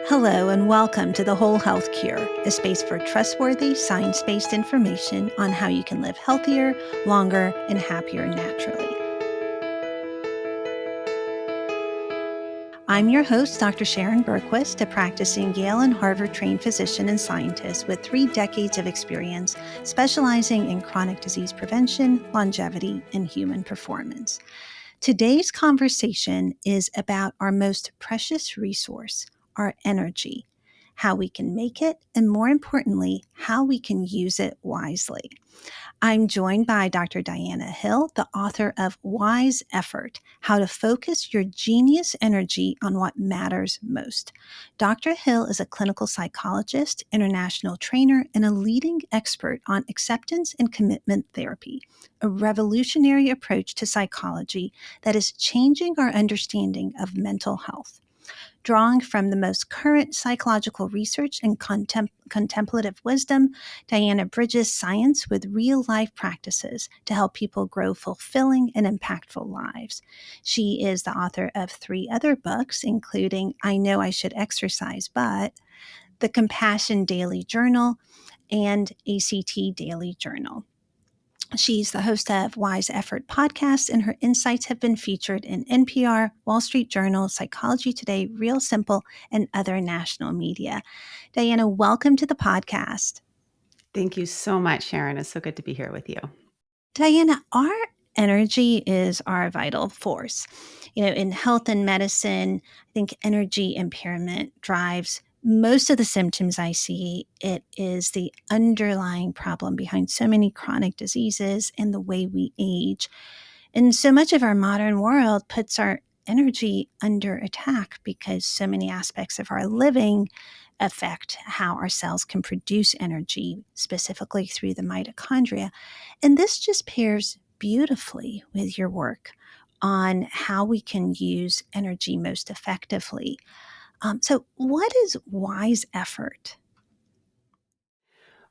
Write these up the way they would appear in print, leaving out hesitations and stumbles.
Hello, and welcome to The Whole Health Cure, a space for trustworthy, science-based information on how you can live healthier, longer, and happier naturally. I'm your host, Dr. Sharon Berquist, a practicing Yale and Harvard-trained physician and scientist with 3 decades of experience specializing in chronic disease prevention, longevity, and human performance. Today's conversation is about our most precious resource, our energy, how we can make it, and more importantly, how we can use it wisely. I'm joined by Dr. Diana Hill, the author of Wise Effort, How to Focus Your Genius Energy on What Matters Most. Dr. Hill is a clinical psychologist, international trainer, and a leading expert on acceptance and commitment therapy, a revolutionary approach to psychology that is changing our understanding of mental health. Drawing from the most current psychological research and contemplative wisdom, Diana bridges science with real-life practices to help people grow fulfilling and impactful lives. She is the author of 3 other books, including I Know I Should Exercise, But, The Compassion Daily Journal, and ACT Daily Journal. She's the host of Wise Effort podcast, and her insights have been featured in NPR, Wall Street Journal, Psychology Today, Real Simple, and other national media. Diana, welcome to the podcast. Thank you so much, Sharon. It's so good to be here with you. Diana, our energy is our vital force. In health and medicine, I think energy impairment drives most of the symptoms I see. It is the underlying problem behind so many chronic diseases and the way we age. And so much of our modern world puts our energy under attack because so many aspects of our living affect how our cells can produce energy, specifically through the mitochondria. And this just pairs beautifully with your work on how we can use energy most effectively. So what is wise effort?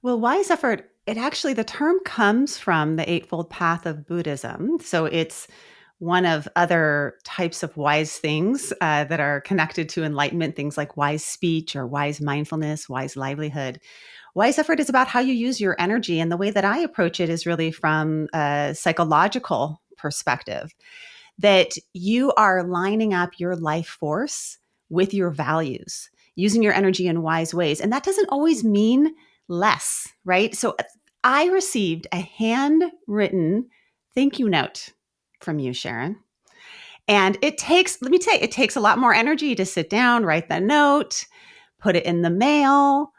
Well, wise effort, the term comes from the Eightfold Path of Buddhism. So it's one of other types of wise things that are connected to enlightenment, things like wise speech or wise mindfulness, wise livelihood. Wise effort is about how you use your energy. And the way that I approach it is really from a psychological perspective, that you are lining up your life force with your values, using your energy in wise ways. And that doesn't always mean less, right? So I received a handwritten thank you note from you, Sharon. And let me tell you, it takes a lot more energy to sit down, write the note, put it in the mail,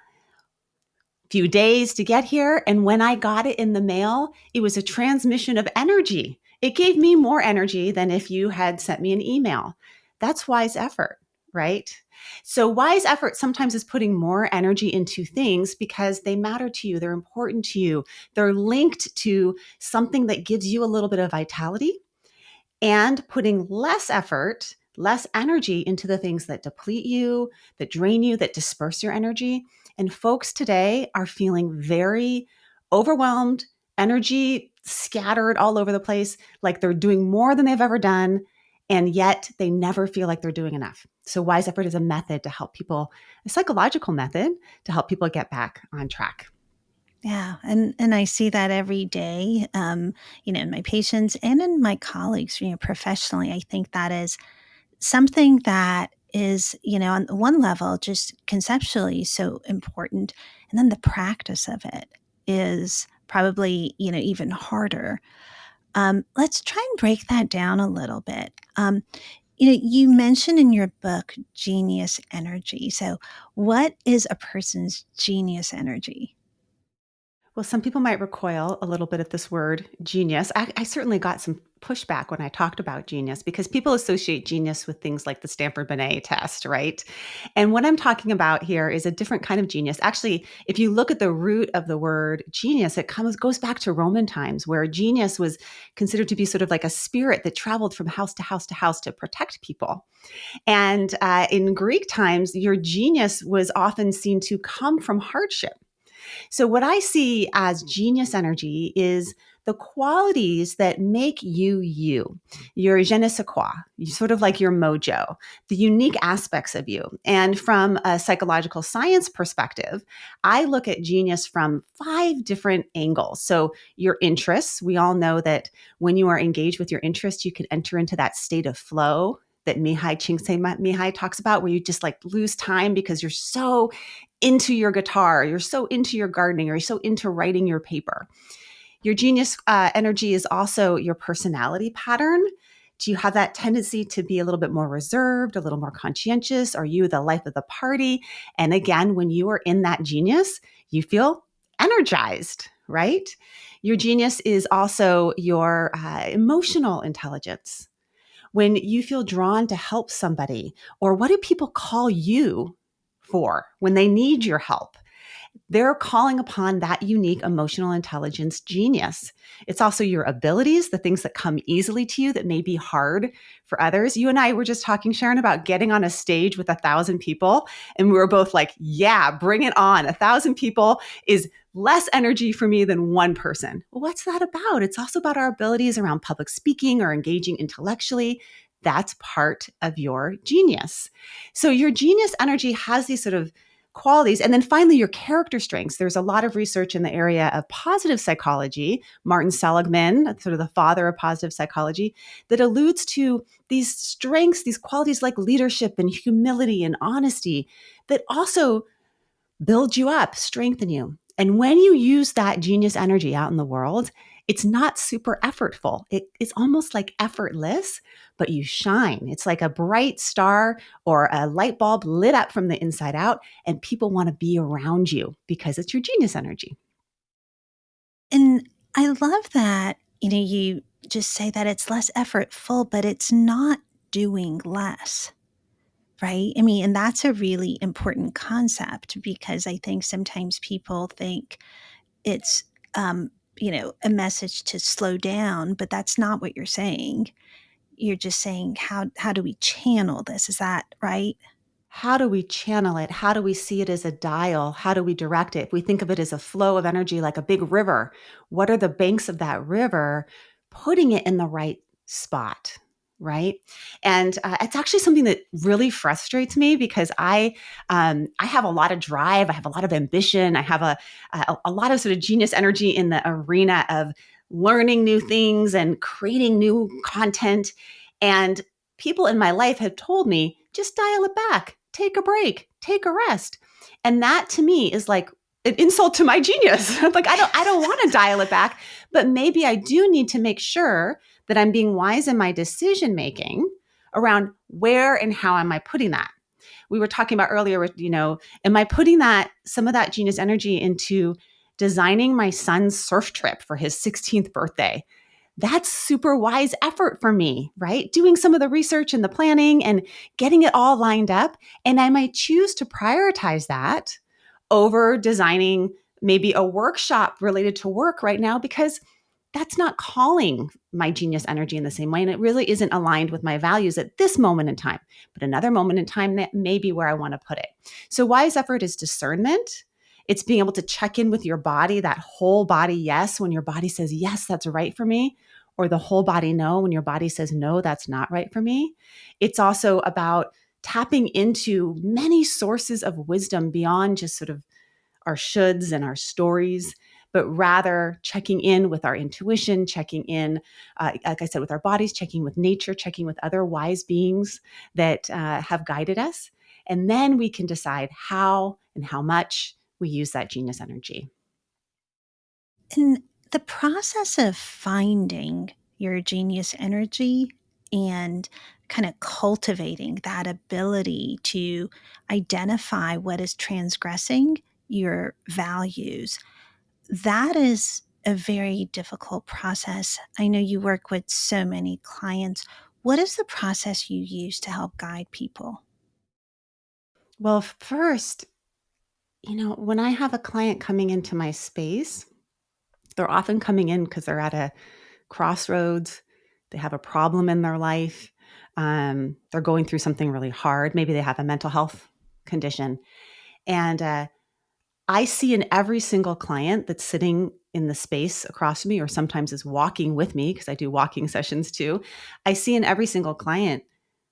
few days to get here. And when I got it in the mail, it was a transmission of energy. It gave me more energy than if you had sent me an email. That's wise effort, right? So wise effort sometimes is putting more energy into things because they matter to you. They're important to you. They're linked to something that gives you a little bit of vitality, and putting less effort, less energy into the things that deplete you, that drain you, that disperse your energy. And folks today are feeling very overwhelmed, energy scattered all over the place, like they're doing more than they've ever done, and yet they never feel like they're doing enough. So wise effort is a method to help people, a psychological method to help people get back on track. Yeah, and I see that every day, in my patients and in my colleagues, professionally. I think that is something that is, on one level, just conceptually so important. And then the practice of it is probably, even harder. Let's try and break that down a little bit. You mentioned in your book genius energy. So, what is a person's genius energy? Well, some people might recoil a little bit at this word genius. I certainly got some pushback when I talked about genius because people associate genius with things like the Stanford Binet test, right? And what I'm talking about here is a different kind of genius. Actually, if you look at the root of the word genius, goes back to Roman times, where genius was considered to be sort of like a spirit that traveled from house to house to house to protect people. And in Greek times, your genius was often seen to come from hardship. So what I see as genius energy is the qualities that make you you, your je ne sais quoi, sort of like your mojo, the unique aspects of you. And from a psychological science perspective, I look at genius from 5 different angles. So your interests, we all know that when you are engaged with your interests, you can enter into that state of flow that Mihai talks about, where you just like lose time because you're so into your guitar, you're so into your gardening, or you're so into writing your paper. Your genius energy is also your personality pattern. Do you have that tendency to be a little bit more reserved, a little more conscientious? Are you the life of the party? And again, when you are in that genius, you feel energized, right? Your genius is also your emotional intelligence. When you feel drawn to help somebody, or what do people call you for when they need your help? They're calling upon that unique emotional intelligence genius. It's also your abilities, the things that come easily to you that may be hard for others. You and I were just talking, Sharon, about getting on a stage with 1,000 people. And we were both like, yeah, bring it on. 1,000 people is less energy for me than one person. Well, what's that about? It's also about our abilities around public speaking or engaging intellectually. That's part of your genius. So your genius energy has these sort of qualities. And then finally, your character strengths. There's a lot of research in the area of positive psychology. Martin Seligman, sort of the father of positive psychology, that alludes to these strengths, these qualities like leadership and humility and honesty that also build you up, strengthen you. And when you use that genius energy out in the world, it's not super effortful. It's almost like effortless, but you shine. It's like a bright star or a light bulb lit up from the inside out, and people want to be around you because it's your genius energy. And I love that, you just say that it's less effortful, but it's not doing less, right? I mean, and that's a really important concept because I think sometimes people think it's, a message to slow down, but that's not what you're saying. You're just saying, how do we channel this? Is that right? How do we channel it? How do we see it as a dial? How do we direct it? If we think of it as a flow of energy, like a big river, what are the banks of that river putting it in the right spot? Right. And it's actually something that really frustrates me because I have a lot of drive. I have a lot of ambition. I have a lot of sort of genius energy in the arena of learning new things and creating new content. And people in my life have told me, just dial it back, take a break, take a rest. And that to me is like an insult to my genius. Like I don't want to dial it back, but maybe I do need to make sure that I'm being wise in my decision making around where and how am I putting that. We were talking about earlier, am I putting that some of that genius energy into designing my son's surf trip for his 16th birthday? That's super wise effort for me, right? Doing some of the research and the planning and getting it all lined up. And I might choose to prioritize that over designing maybe a workshop related to work right now because that's not calling my genius energy in the same way. And it really isn't aligned with my values at this moment in time. But another moment in time, that may be where I want to put it. So, wise effort is discernment. It's being able to check in with your body, that whole body yes, when your body says, yes, that's right for me, or the whole body no, when your body says, no, that's not right for me. It's also about tapping into many sources of wisdom beyond just sort of our shoulds and our stories, but rather checking in with our intuition, checking in, like I said, with our bodies, checking with nature, checking with other wise beings that have guided us. And then we can decide how and how much we use that genius energy. And the process of finding your genius energy and kind of cultivating that ability to identify what is transgressing your values, that is a very difficult process. I know you work with so many clients. What is the process you use to help guide people? Well, first, when I have a client coming into my space, they're often coming in because they're at a crossroads. They have a problem in their life. They're going through something really hard. Maybe they have a mental health condition. And I see in every single client that's sitting in the space across from me, or sometimes is walking with me, because I do walking sessions too. I see in every single client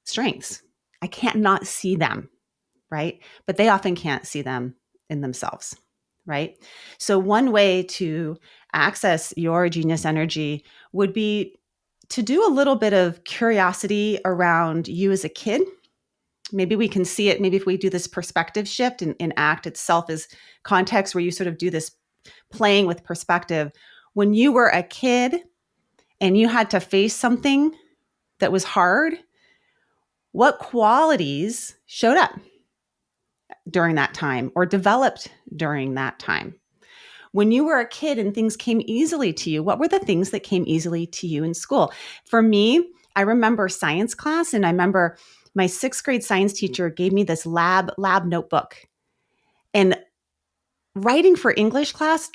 strengths. I can't not see them, right? But they often can't see them in themselves, right? So, one way to access your genius energy would be to do a little bit of curiosity around you as a kid. Maybe we can see it. Maybe if we do this perspective shift and act itself as context, where you sort of do this playing with perspective. When you were a kid and you had to face something that was hard, what qualities showed up during that time or developed during that time? When you were a kid and things came easily to you, what were the things that came easily to you in school? For me, I remember science class, and I remember my sixth grade science teacher gave me this lab notebook. And writing for English class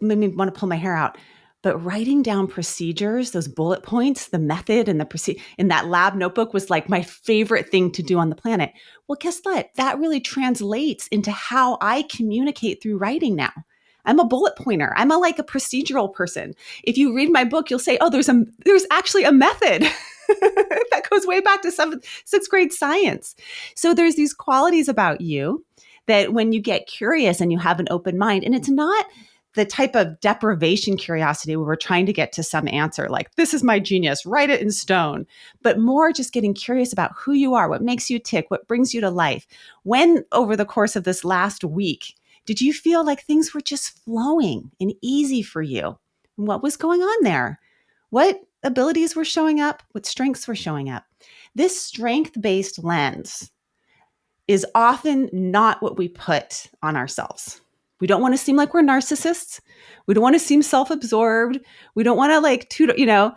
made me want to pull my hair out. But writing down procedures, those bullet points, the method and the procedure in that lab notebook was like my favorite thing to do on the planet. Well, guess what? That really translates into how I communicate through writing now. I'm a bullet pointer. I'm like a procedural person. If you read my book, you'll say, "Oh, there's actually a method." That goes way back to sixth grade science. So there's these qualities about you that when you get curious and you have an open mind, and it's not the type of deprivation curiosity where we're trying to get to some answer, like, this is my genius, write it in stone, but more just getting curious about who you are, what makes you tick, what brings you to life. When over the course of this last week, did you feel like things were just flowing and easy for you? What was going on there? What abilities were showing up? What strengths were showing up? This strength-based lens is often not what we put on ourselves. We don't want to seem like we're narcissists. We don't want to seem self-absorbed. We don't want to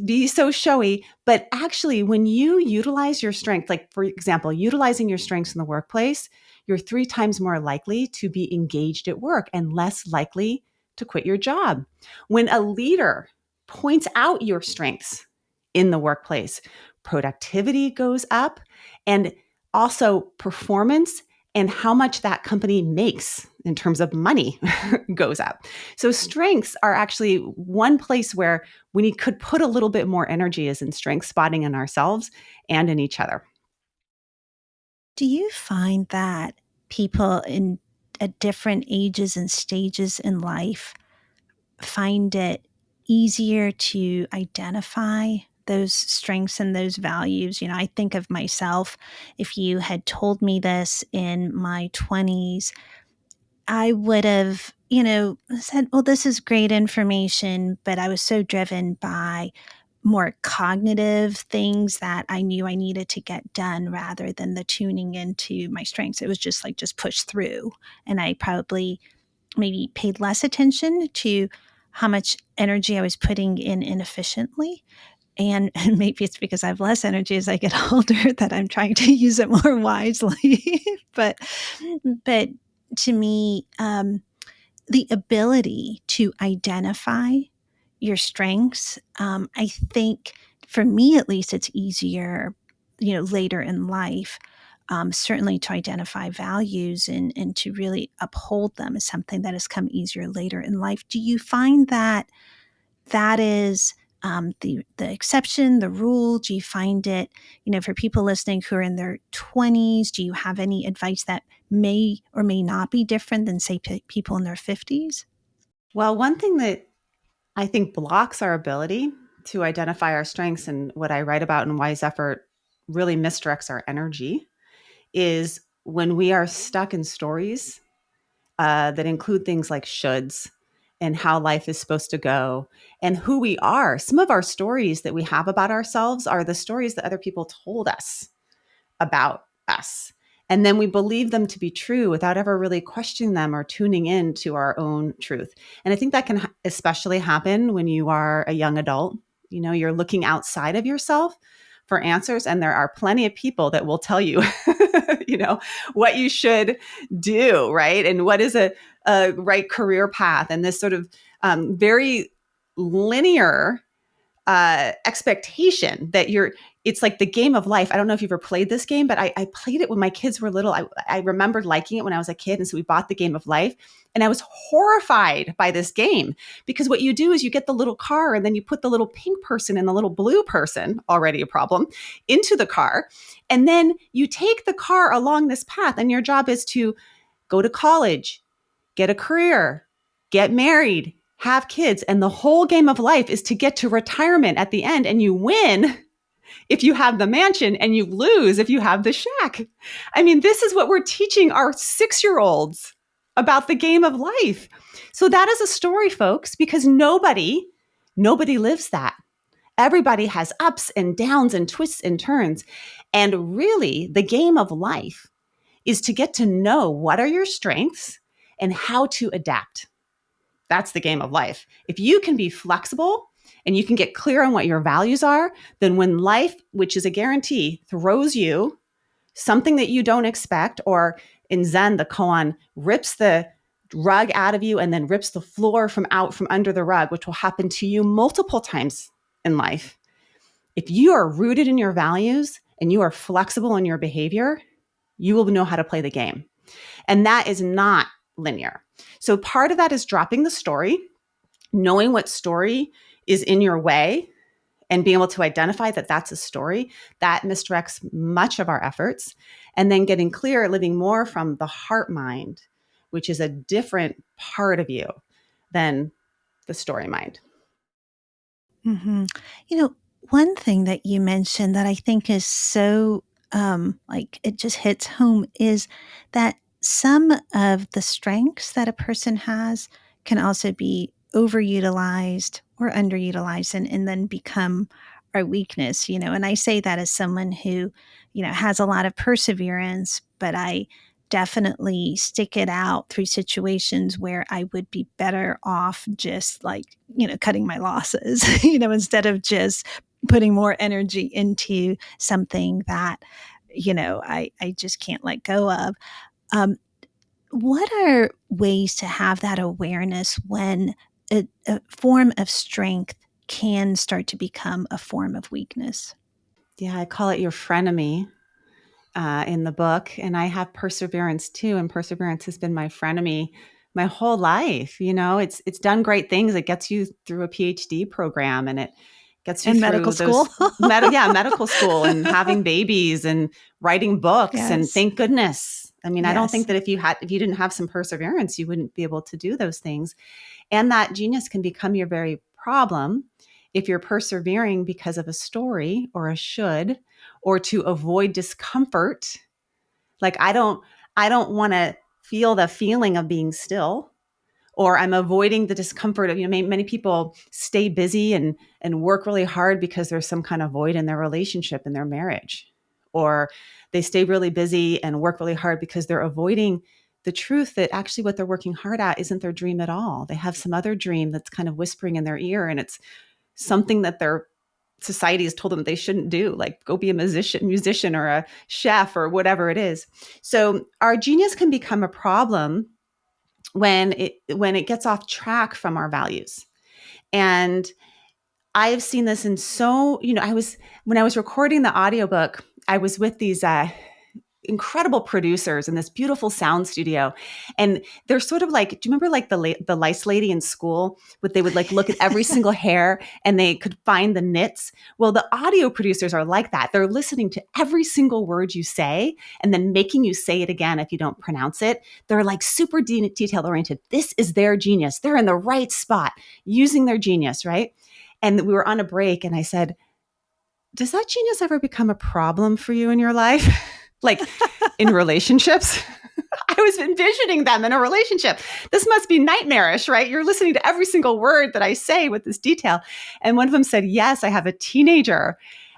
be so showy. But actually, when you utilize your strength, like for example, utilizing your strengths in the workplace, you're 3 times more likely to be engaged at work and less likely to quit your job. When a leader points out your strengths in the workplace, productivity goes up, and also performance and how much that company makes in terms of money goes up. So strengths are actually one place where we could put a little bit more energy is in strength spotting in ourselves and in each other. Do you find that people at different ages and stages in life find it easier to identify those strengths and those values? I think of myself, if you had told me this in my 20s, I would have, said, well, this is great information, but I was so driven by more cognitive things that I knew I needed to get done rather than the tuning into my strengths. It was just push through. And I probably maybe paid less attention to how much energy I was putting in inefficiently. And maybe it's because I have less energy as I get older that I'm trying to use it more wisely. but to me, the ability to identify your strengths, I think for me at least, it's easier, later in life. Certainly to identify values and to really uphold them is something that has come easier later in life. Do you find that that is the exception, the rule? Do you find it, for people listening who are in their 20s, do you have any advice that may or may not be different than, say, people in their 50s? Well, one thing that I think blocks our ability to identify our strengths, and what I write about in Wise Effort really misdirects our energy, is when we are stuck in stories that include things like shoulds and how life is supposed to go and who we are. Some of our stories that we have about ourselves are the stories that other people told us about us. And then we believe them to be true without ever really questioning them or tuning in to our own truth. And I think that can especially happen when you are a young adult. You're looking outside of yourself for answers, and there are plenty of people that will tell you, what you should do, right? And what is a right career path, and this sort of very linear expectation that it's like the game of life. I don't know if you've ever played this game, but I played it when my kids were little. I remembered liking it when I was a kid. And so we bought the game of life. And I was horrified by this game because what you do is you get the little car and then you put the little pink person and the little blue person, already a problem, into the car. And then you take the car along this path. And your job is to go to college, get a career, get married, have kids. And the whole game of life is to get to retirement at the end, and you win if you have the mansion and you lose if you have the shack. I mean, this is what we're teaching our 6-year-olds about the game of life. So that is a story, folks, because nobody lives that. Everybody has ups and downs and twists and turns. And really, the game of life is to get to know what are your strengths and how to adapt. That's the game of life. If you can be flexible and you can get clear on what your values are, then when life, which is a guarantee, throws you something that you don't expect, or in Zen, the koan rips the rug out of you and then rips the floor from under the rug, which will happen to you multiple times in life. If you are rooted in your values and you are flexible in your behavior, you will know how to play the game. And that is not linear. So part of that is dropping the story, knowing what story is in your way, and being able to identify that that's a story that misdirects much of our efforts. And then getting clear, living more from the heart mind, which is a different part of you than the story mind. Mm-hmm. You know, one thing that you mentioned that I think is so like it just hits home is that some of the strengths that a person has can also be overutilized or underutilized and then become our weakness, you know. And I say that as someone who, you know, has a lot of perseverance, but I definitely stick it out through situations where I would be better off just like, you know, cutting my losses, you know, instead of just putting more energy into something that, you know, I just can't let go of. Um, what are ways to have that awareness when a form of strength can start to become a form of weakness? Yeah, I call it your frenemy in the book. And I have perseverance too. And perseverance has been my frenemy my whole life. You know, it's done great things. It gets you through a PhD program, and it gets you In medical through school? those medical school and having babies and writing books. And Yes. thank goodness. I mean, I don't Yes. think that if you didn't have some perseverance, you wouldn't be able to do those things. And that genius can become your very problem if you're persevering because of a story or a should, or to avoid discomfort. Like I don't want to feel the feeling of being still, or I'm avoiding the discomfort of, you know, many people stay busy and work really hard because there's some kind of void in their relationship, in their marriage, or they stay really busy and work really hard because they're avoiding the truth that actually what they're working hard at isn't their dream at all. They have some other dream that's kind of whispering in their ear, and it's something that their society has told them they shouldn't do, like go be a musician or a chef or whatever it is. So our genius can become a problem when it gets off track from our values. And I've seen this in so, you know, when I was recording the audiobook, I was with these incredible producers in this beautiful sound studio. And they're sort of like, do you remember like the lice lady in school? They would like look at every single hair and they could find the nits. Well, the audio producers are like that. They're listening to every single word you say and then making you say it again if you don't pronounce it. They're like super detail oriented. This is their genius. They're in the right spot using their genius, right? And we were on a break and I said, does that genius ever become a problem for you in your life? Like in relationships? I was envisioning them in a relationship. This must be nightmarish, right? You're listening to every single word that I say with this detail. And one of them said, yes, I have a teenager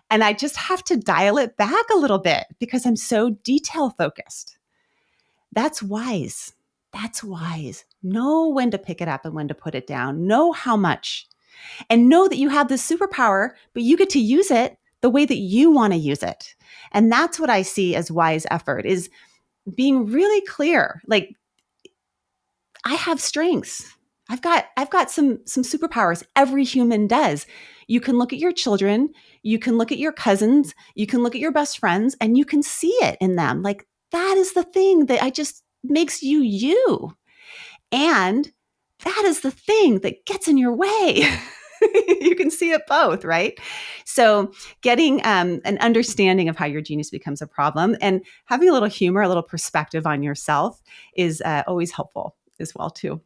and I just have to dial it back a little bit because I'm so detail focused. That's wise. That's wise. Know when to pick it up and when to put it down. Know how much. And know that you have this superpower, but you get to use it the way that you want to use it. And that's what I see as wise effort, is being really clear. Like, I have strengths. I've got some superpowers. Every human does. You can look at your children, you can look at your cousins, you can look at your best friends, and you can see it in them. Like that is the thing that I just makes you you. And that is the thing that gets in your way. You can see it both, right? So, getting an understanding of how your genius becomes a problem and having a little humor, a little perspective on yourself is always helpful as well, too.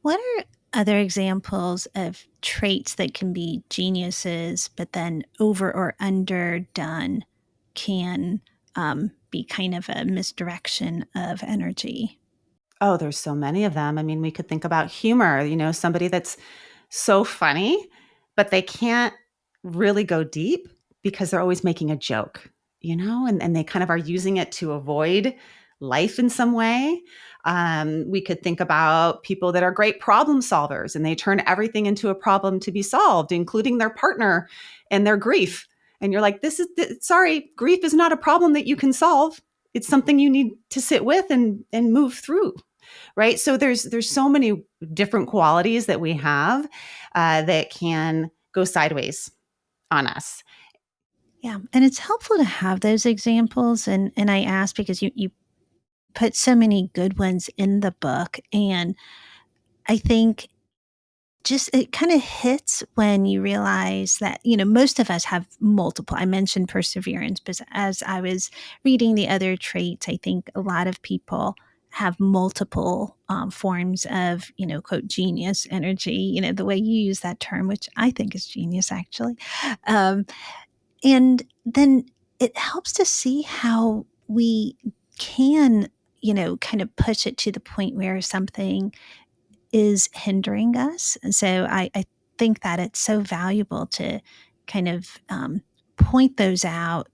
What are other examples of traits that can be geniuses, but then over or underdone can be kind of a misdirection of energy? Oh, there's so many of them. I mean, we could think about humor, somebody that's so funny, but they can't really go deep because they're always making a joke, and they kind of are using it to avoid life in some way. We could think about people that are great problem solvers and they turn everything into a problem to be solved, including their partner and their grief. And you're like, sorry, grief is not a problem that you can solve. It's something you need to sit with and move through, right? So there's so many different qualities that we have that can go sideways on us. Yeah, and it's helpful to have those examples. And I ask because you put so many good ones in the book, and I think just it kind of hits when you realize that most of us have multiple. I mentioned perseverance, but as I was reading the other traits, I think a lot of people have multiple forms of quote genius energy, the way you use that term, which I think is genius actually. um, and then it helps to see how we can kind of push it to the point where something is hindering us. And so I think that it's so valuable to kind of point those out,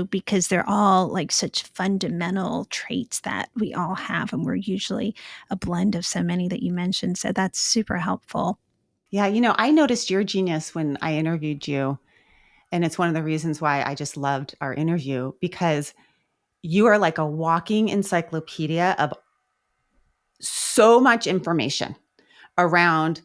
because they're all like such fundamental traits that we all have. And we're usually a blend of so many that you mentioned. So that's super helpful. Yeah, I noticed your genius when I interviewed you. And it's one of the reasons why I just loved our interview because you are like a walking encyclopedia of so much information around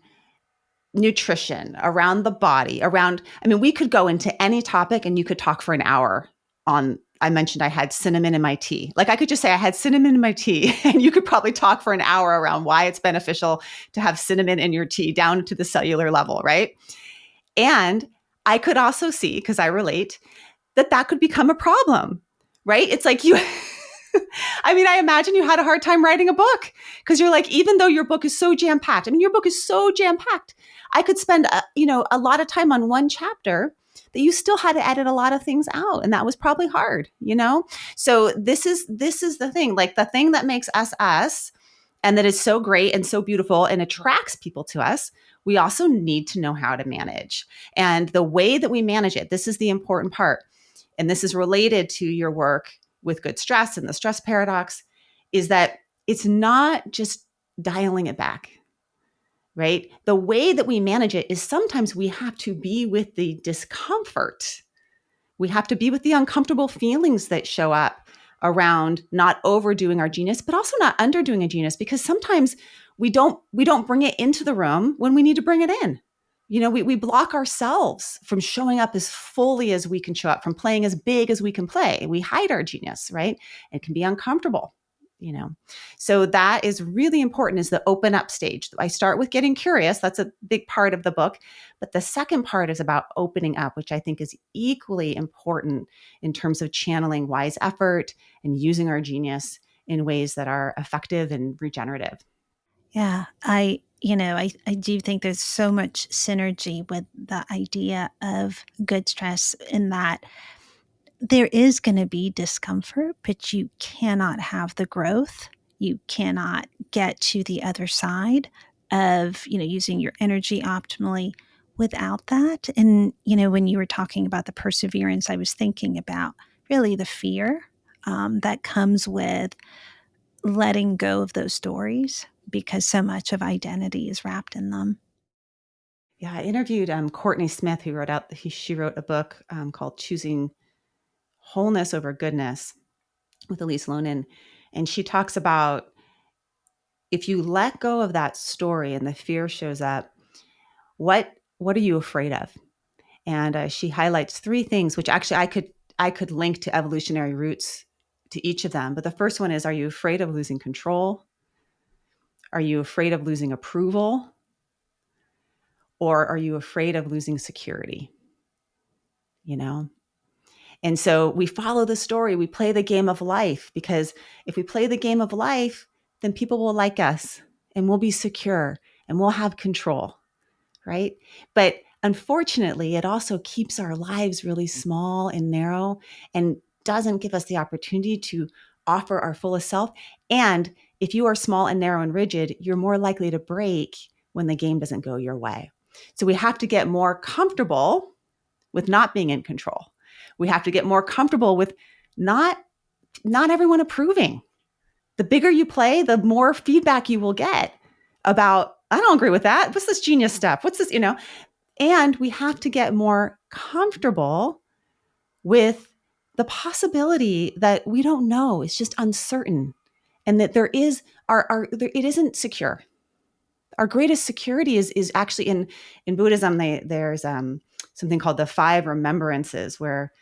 nutrition, around the body, I mean, we could go into any topic and you could talk for an hour on. I mentioned I had cinnamon in my tea. Like I could just say I had cinnamon in my tea, and you could probably talk for an hour around why it's beneficial to have cinnamon in your tea down to the cellular level, right? And I could also see, because I relate, that could become a problem, right? It's like you, I mean, I imagine you had a hard time writing a book because you're like, even though your book is so jam packed, I mean, your book is so jam packed. I could spend, a lot of time on one chapter that you still had to edit a lot of things out. And that was probably hard. So this is the thing, like the thing that makes us us and that is so great and so beautiful and attracts people to us. We also need to know how to manage. And the way that we manage it, this is the important part. And this is related to your work with good stress and the stress paradox, is that it's not just dialing it back, right? The way that we manage it is sometimes we have to be with the discomfort. We have to be with the uncomfortable feelings that show up around not overdoing our genius, but also not underdoing a genius, because sometimes we don't bring it into the room when we need to bring it in. We block ourselves from showing up as fully as we can show up, from playing as big as we can play. We hide our genius, right? It can be uncomfortable, you know. So that is really important, is the open up stage. I start with getting curious. That's a big part of the book. But the second part is about opening up, which I think is equally important in terms of channeling wise effort and using our genius in ways that are effective and regenerative. Yeah, I do think there's so much synergy with the idea of good stress in that there is going to be discomfort, but you cannot have the growth. You cannot get to the other side of, using your energy optimally without that. And, when you were talking about the perseverance, I was thinking about really the fear that comes with letting go of those stories because so much of identity is wrapped in them. Yeah, I interviewed Courtney Smith, she wrote a book called Choosing Wholeness Over Goodness with Elise Lonin. And she talks about if you let go of that story and the fear shows up, what are you afraid of? And she highlights three things, which actually I could link to evolutionary roots to each of them. But the first one is: are you afraid of losing control? Are you afraid of losing approval? Or are you afraid of losing security? You know? And so we follow the story, we play the game of life, because if we play the game of life, then people will like us and we'll be secure and we'll have control, right? But unfortunately, it also keeps our lives really small and narrow and doesn't give us the opportunity to offer our fullest self. And if you are small and narrow and rigid, you're more likely to break when the game doesn't go your way. So we have to get more comfortable with not being in control. We have to get more comfortable with not not everyone approving. The bigger you play, the more feedback you will get about, I don't agree with that. What's this genius stuff? What's this, And we have to get more comfortable with the possibility that we don't know. It's just uncertain. And that there is it isn't secure. Our greatest security is actually in Buddhism. There's something called the five remembrances, where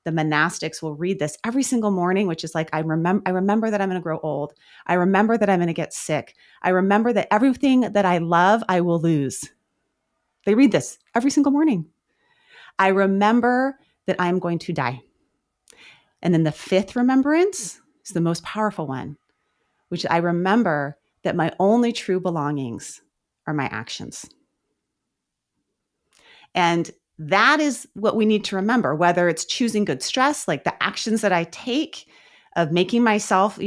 the monastics will read this every single morning, which is like, I remember that I'm going to grow old. I remember that I'm going to get sick. I remember that everything that I love, I will lose. They read this every single morning. I remember that I'm going to die. And then the fifth remembrance is the most powerful one, which I remember that my only true belongings are my actions. And that is what we need to remember, whether it's choosing good stress, like the actions that I take of making myself,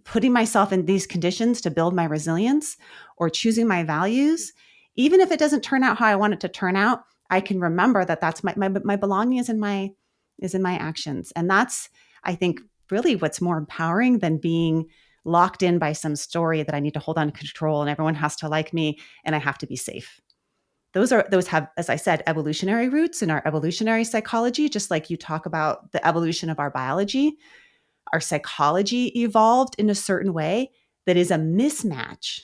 putting myself in these conditions to build my resilience, or choosing my values. Even if it doesn't turn out how I want it to turn out, I can remember that that's my belonging is in my actions. And that's, I think, really what's more empowering than being locked in by some story that I need to hold on to control and everyone has to like me and I have to be safe. Those have, as I said, evolutionary roots in our evolutionary psychology. Just like you talk about the evolution of our biology, our psychology evolved in a certain way that is a mismatch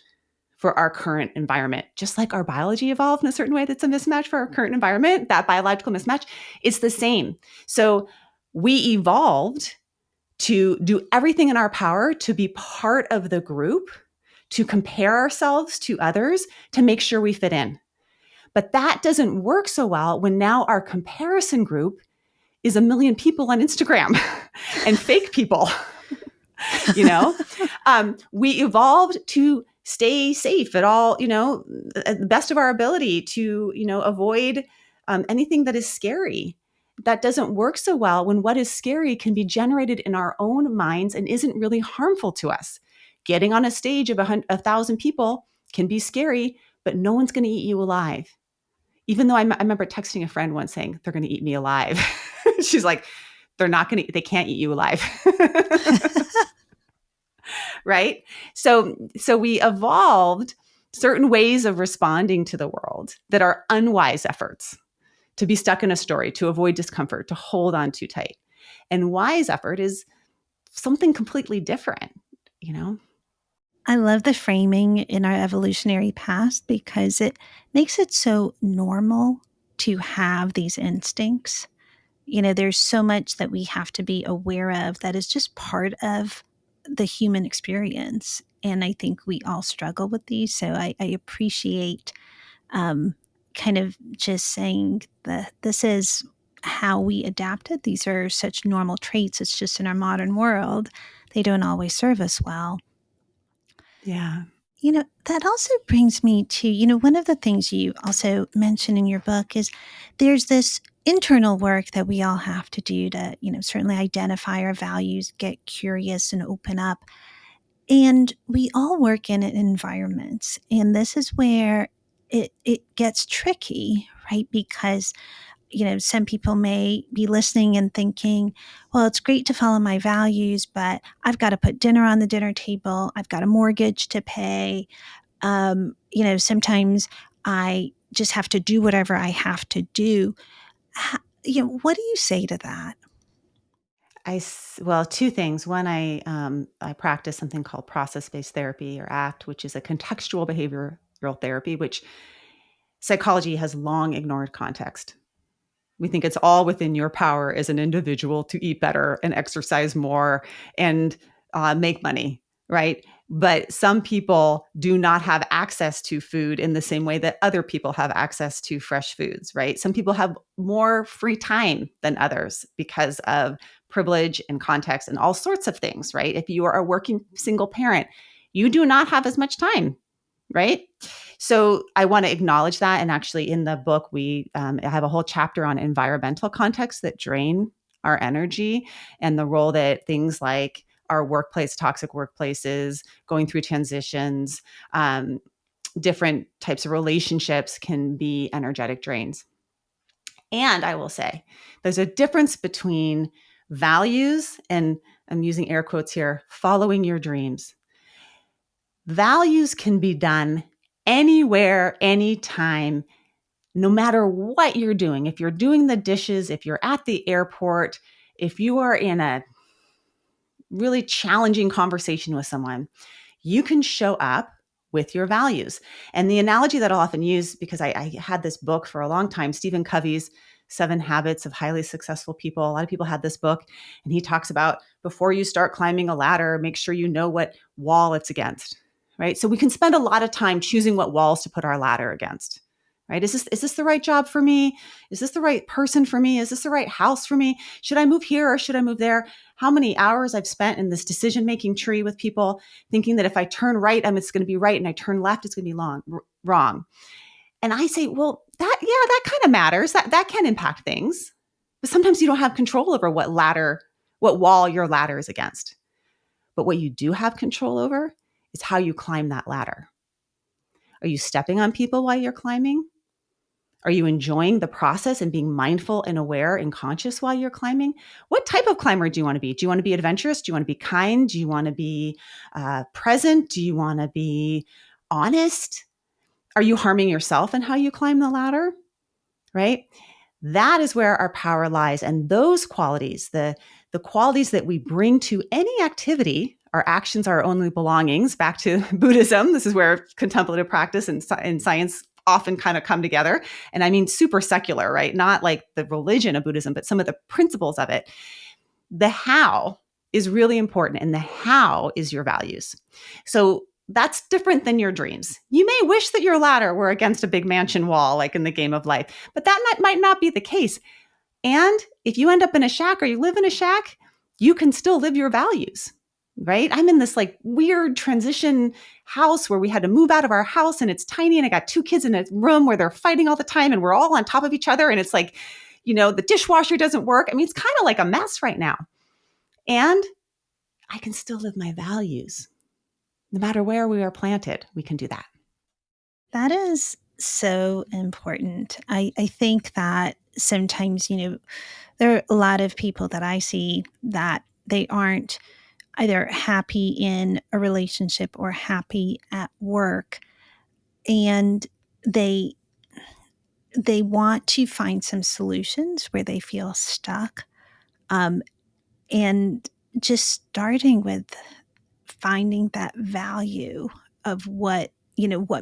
for our current environment. Just like our biology evolved in a certain way that's a mismatch for our current environment, that biological mismatch, it's the same. So we evolved to do everything in our power to be part of the group, to compare ourselves to others, to make sure we fit in. But that doesn't work so well when now our comparison group is a million people on Instagram and fake people. you know, we evolved to stay safe at all, at the best of our ability to, avoid anything that is scary. That doesn't work so well when what is scary can be generated in our own minds and isn't really harmful to us. Getting on a stage of 1,000 people can be scary, but no one's going to eat you alive. Even though I remember texting a friend once saying, they're going to eat me alive. She's like, they can't eat you alive. Right? So we evolved certain ways of responding to the world that are unwise efforts to be stuck in a story, to avoid discomfort, to hold on too tight. And wise effort is something completely different. I love the framing in our evolutionary past because it makes it so normal to have these instincts. There's so much that we have to be aware of that is just part of the human experience. And I think we all struggle with these. So I appreciate um, kind of just saying that this is how we adapted. These are such normal traits. It's just in our modern world, they don't always serve us well. Yeah. That also brings me to, one of the things you also mention in your book is there's this internal work that we all have to do to, certainly identify our values, get curious and open up. And we all work in environments. And this is where it gets tricky, right? Because some people may be listening and thinking, well, it's great to follow my values, but I've got to put dinner on the dinner table. I've got a mortgage to pay. Sometimes I just have to do whatever I have to do. What do you say to that? Well, two things. One, I practice something called process-based therapy, or ACT, which is a contextual behavioral therapy, which psychology has long ignored context. We think it's all within your power as an individual to eat better and exercise more and make money, right? But some people do not have access to food in the same way that other people have access to fresh foods, right? Some people have more free time than others because of privilege and context and all sorts of things, right? If you are a working single parent, you do not have as much time, right? So I want to acknowledge that. And actually, in the book, we have a whole chapter on environmental contexts that drain our energy and the role that things like our workplace, toxic workplaces, going through transitions, different types of relationships can be energetic drains. And I will say there's a difference between values and, I'm using air quotes here, following your dreams. Values can be done anywhere, anytime, no matter what you're doing. If you're doing the dishes, if you're at the airport, if you are in a really challenging conversation with someone, you can show up with your values. And the analogy that I'll often use, because I had this book for a long time, Stephen Covey's 7 Habits of Highly Successful People. A lot of people had this book, and he talks about before you start climbing a ladder, make sure you know what wall it's against, right? So we can spend a lot of time choosing what walls to put our ladder against, right? Is this the right job for me? Is this the right person for me? Is this the right house for me? Should I move here or should I move there? How many hours I've spent in this decision-making tree with people thinking that if I turn right, it's going to be right, and I turn left, it's going to be wrong. And I say, well, that kind of matters. That can impact things. But sometimes you don't have control over what wall your ladder is against. But what you do have control over is how you climb that ladder. Are you stepping on people while you're climbing? Are you enjoying the process and being mindful and aware and conscious while you're climbing? What type of climber do you want to be? Do you want to be adventurous? Do you want to be kind? Do you want to be present? Do you want to be honest? Are you harming yourself in how you climb the ladder? Right? That is where our power lies. And those qualities, the qualities that we bring to any activity, our actions are our only belongings, back to Buddhism. This is where contemplative practice and science often kind of come together. And I mean, super secular, right? Not like the religion of Buddhism, but some of the principles of it. The how is really important. And the how is your values. So that's different than your dreams. You may wish that your ladder were against a big mansion wall, like in the game of life, but that might not be the case. And if you end up in a shack or you live in a shack, you can still live your values, right? I'm in this like weird transition house where we had to move out of our house and it's tiny. And I got 2 kids in a room where they're fighting all the time and we're all on top of each other. And it's like, the dishwasher doesn't work. I mean, it's kind of like a mess right now. And I can still live my values. No matter where we are planted, we can do that. That is so important. I think that sometimes, there are a lot of people that I see that they aren't either happy in a relationship or happy at work, and they they want to find some solutions where they feel stuck, um, and just starting with finding that value of what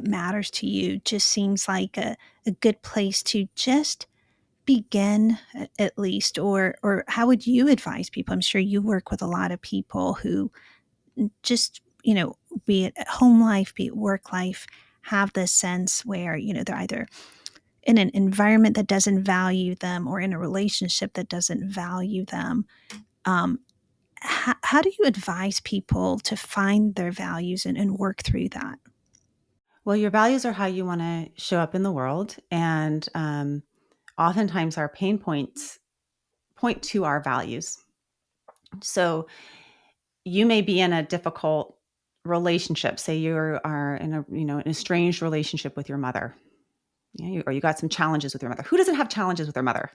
matters to you just seems like a good place to just begin, at least. Or how would you advise people? I'm sure you work with a lot of people who just, be it home life, be it work life, have this sense where, they're either in an environment that doesn't value them or in a relationship that doesn't value them. um, how do you advise people to find their values and work through that? Well, your values are how you want to show up in the world. And oftentimes our pain points point to our values. So you may be in a difficult relationship. Say you are in an estranged relationship with your mother, or you got some challenges with your mother. Who doesn't have challenges with their mother?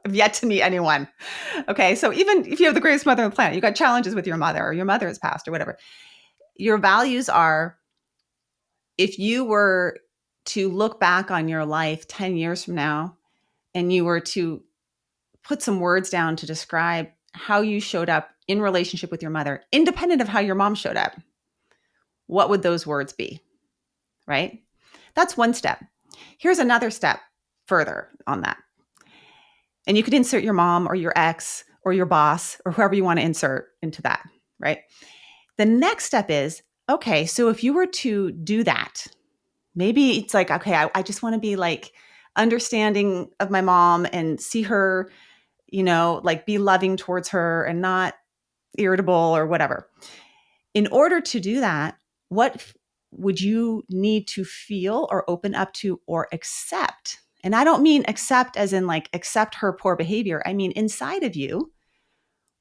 I've yet to meet anyone. Okay, so even if you have the greatest mother on the planet, you got challenges with your mother, or your mother has passed, or whatever. Your values are, if you were to look back on your life 10 years from now and you were to put some words down to describe how you showed up in relationship with your mother, independent of how your mom showed up, what would those words be? Right? That's one step. Here's another step further on that. And you could insert your mom or your ex or your boss or whoever you want to insert into that, right? The next step is, okay, so if you were to do that, maybe it's like, okay, I just want to be like understanding of my mom and see her, like be loving towards her and not irritable or whatever. In order to do that, what would you need to feel or open up to or accept? And I don't mean accept as in like accept her poor behavior. I mean, inside of you,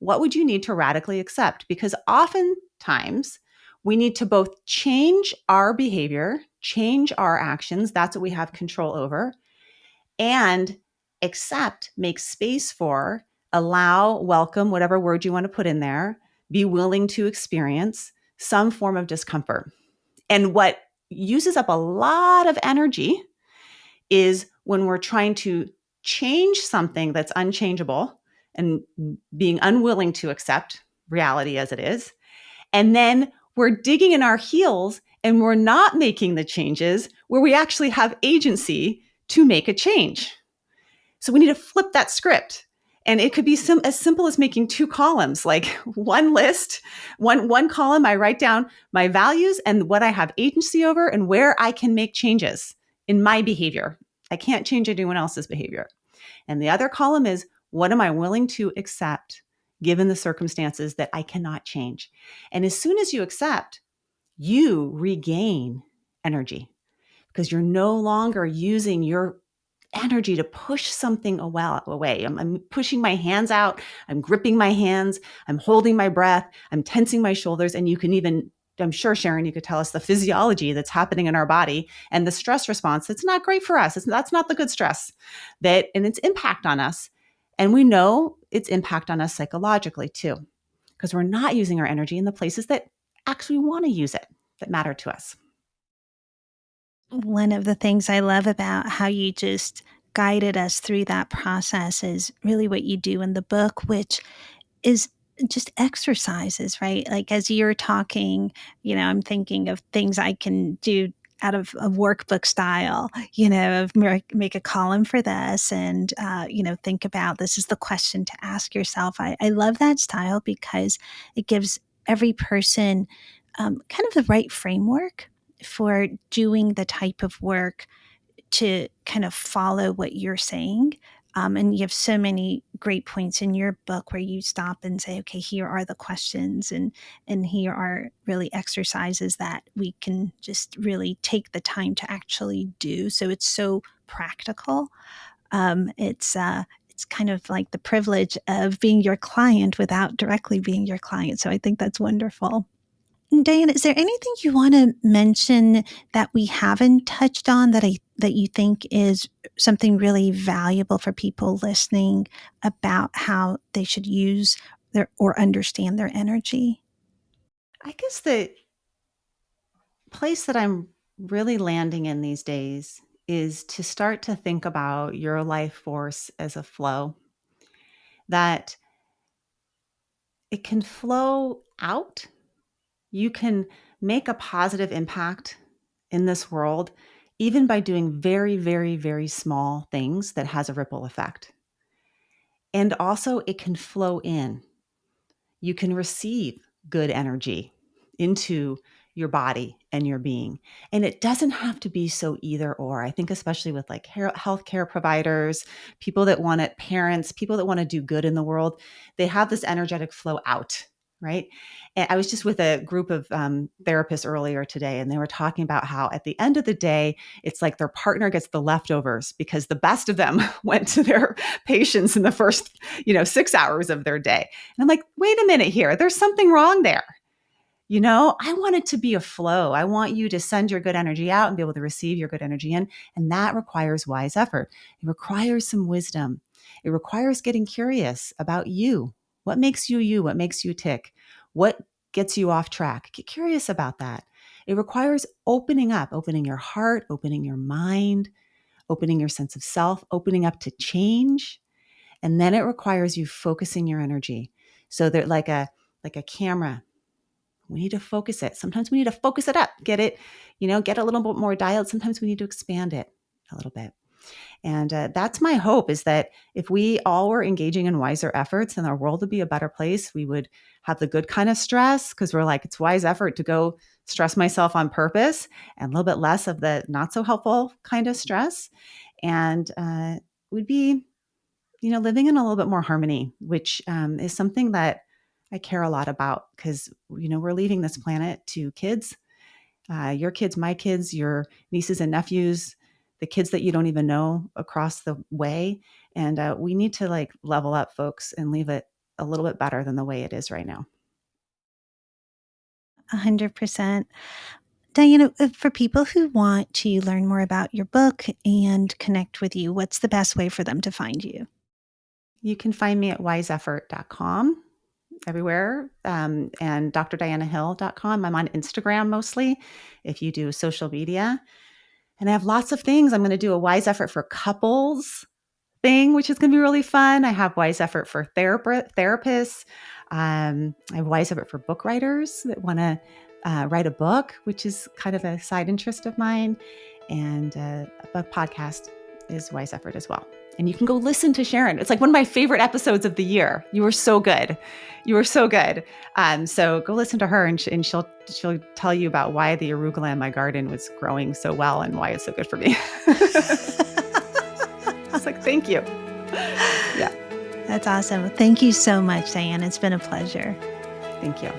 what would you need to radically accept? Because oftentimes we need to both change our behavior, change our actions. That's what we have control over. And accept, make space for, allow, welcome, whatever word you want to put in there, be willing to experience some form of discomfort. And what uses up a lot of energy is when we're trying to change something that's unchangeable and being unwilling to accept reality as it is. And then we're digging in our heels and we're not making the changes where we actually have agency to make a change. So we need to flip that script. And it could be as simple as making two columns, like one list, one column, I write down my values and what I have agency over and where I can make changes in my behavior. I can't change anyone else's behavior. And the other column is what am I willing to accept given the circumstances that I cannot change? And as soon as you accept, you regain energy because you're no longer using your energy to push something away. I'm pushing my hands out. I'm gripping my hands. I'm holding my breath. I'm tensing my shoulders. And you can even, I'm sure, Sharon, you could tell us the physiology that's happening in our body and the stress response. It's not great for us. That's not the good stress and its impact on us. And we know its impact on us psychologically too, because we're not using our energy in the places that actually want to use it, that matter to us. One of the things I love about how you just guided us through that process is really what you do in the book, which is just exercises, right? Like as you're talking, I'm thinking of things I can do out of a workbook style, of make a column for this and, think about this is the question to ask yourself. I love that style because it gives every person kind of the right framework for doing the type of work to kind of follow what you're saying. And you have so many great points in your book where you stop and say, okay, here are the questions and here are really exercises that we can just really take the time to actually do. So it's so practical. It's kind of like the privilege of being your client without directly being your client. So I think that's wonderful. Diane, is there anything you want to mention that we haven't touched on that you think is something really valuable for people listening about how they should use their or understand their energy? I guess the place that I'm really landing in these days is to start to think about your life force as a flow, that it can flow out. You can make a positive impact in this world, even by doing very, very, very small things that has a ripple effect. And also, it can flow in. You can receive good energy into your body and your being. And it doesn't have to be so either or. I think, especially with like healthcare providers, people that want it, parents, people that want to do good in the world, they have this energetic flow out. Right. And I was just with a group of therapists earlier today, and they were talking about how at the end of the day, it's like their partner gets the leftovers because the best of them went to their patients in the first, 6 hours of their day. And I'm like, wait a minute here. There's something wrong there. I want it to be a flow. I want you to send your good energy out and be able to receive your good energy in. And that requires wise effort. It requires some wisdom. It requires getting curious about you. What makes you you? What makes you tick? What gets you off track? Get curious about that. It requires opening up, opening your heart, opening your mind, opening your sense of self, opening up to change. And then it requires you focusing your energy. So they're like a camera. We need to focus it. Sometimes we need to focus it up, get it, get a little bit more dialed. Sometimes we need to expand it a little bit. And that's my hope, is that if we all were engaging in wiser efforts, then our world would be a better place. We would have the good kind of stress, because we're like, it's wise effort to go stress myself on purpose, and a little bit less of the not so helpful kind of stress. And we'd be, living in a little bit more harmony, which is something that I care a lot about, because, we're leaving this planet to kids, your kids, my kids, your nieces and nephews, the kids that you don't even know across the way. And we need to level up, folks, and leave it a little bit better than the way it is right now. 100%. Diana, for people who want to learn more about your book and connect with you, what's the best way for them to find you? You can find me at wiseeffort.com everywhere, and drdianahill.com. I'm on Instagram mostly, if you do social media. And I have lots of things. I'm going to do a wise effort for couples thing, which is going to be really fun. I have wise effort for therapists. I have wise effort for book writers that want to write a book, which is kind of a side interest of mine. And a podcast is wise effort as well. And you can go listen to Sharon. It's like one of my favorite episodes of the year. You were so good. You were so good. So go listen to her, and she'll tell you about why the arugula in my garden was growing so well and why it's so good for me. I was like, thank you. Yeah. That's awesome. Thank you so much, Diana. It's been a pleasure. Thank you.